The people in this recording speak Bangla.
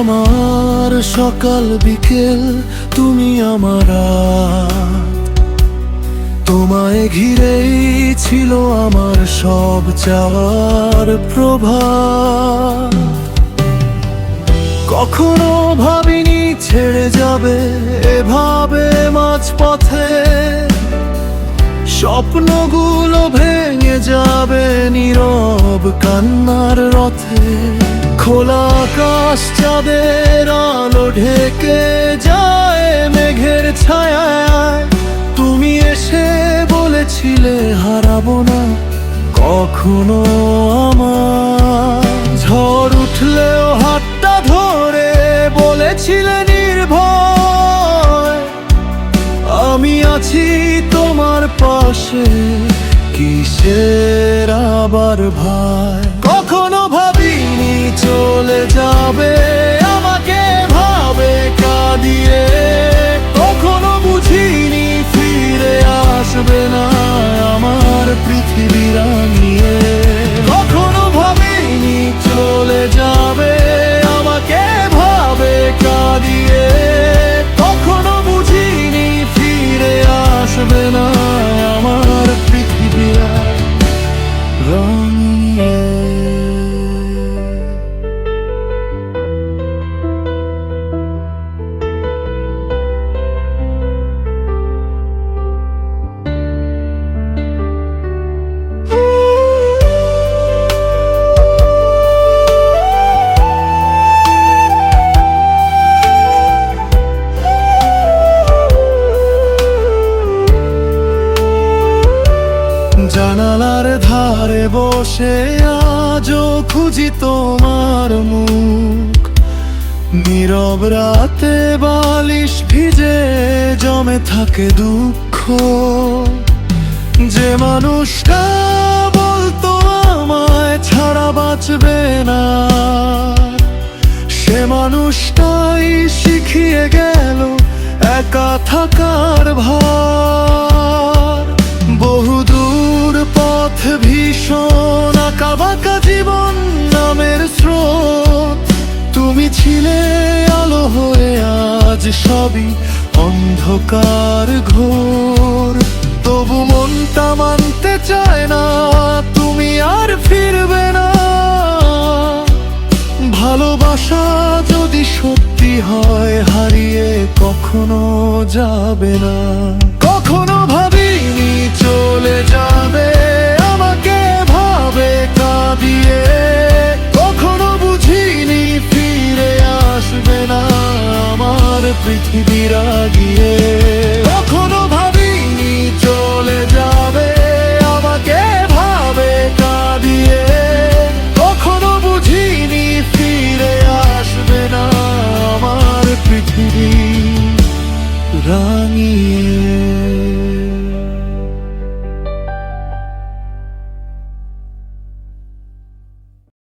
আমার সকাল বিকেল, তুমি আমার রাত। তোমায় ঘিরেই ছিল আমার সব চাওয়ার প্রভাত। কখনো ভাবিনি ছেড়ে যাবে এভাবে মাঝপথে, স্বপ্নগুলো ভেঙে যাবে নীরব কান্নার রথে। খোলা আকাশ চাঁদের আলো ঢেকে যায় মেঘের ছায়ায়, তুমি এসে বলেছিলে হারাবো না কখনো আমার। ঝড় উঠলেও হাতটা ধরে বলেছিলে নির্ভয়, আমি আছি তোমার পাশে, কিসের আবার ভয়। কখনো ভাবিনি চলে যাবে আমাকে ভাবে কাঁদিয়ে, কখনো বুঝিনি ফিরে আসবে না আমার পৃথিবী রাঙিয়ে। কখনো ভাবিনি চলে যাবে আমাকে ভাবে কাঁদিয়ে, কখনো বুঝিনি ফিরে আসবে না আমার পৃথিবী রাঙিয়ে। জানালার ধারে বসে আজও খুঁজি তোমার মুখ, নীরব রাতে বালিশ ভিজে জমে থাকে দুঃখ। যে মানুষটা বলতো আমায় ছাড়া বাঁচবে না, সে মানুষটাই শিখিয়ে গেল একা থাকার ভার। বহুদূর পথ ভীষণ আঁকাবাঁকা জীবন নামের স্রোত, তুমি ছিলে আলো হয়ে আজ সবই অন্ধকার ঘোর। তবু মনটা মানতে চায় না তুমি আর ফিরবে না, ভালোবাসা যদি সত্যি হয় হারিয়ে কখনো যাবে না। কখনো ভাবিনি চলে যাবে আমাকে ভাবে কাঁদিয়ে, কখনো বুঝিনি ফিরে আসবে না আমার পৃথিবী রাঙিয়ে।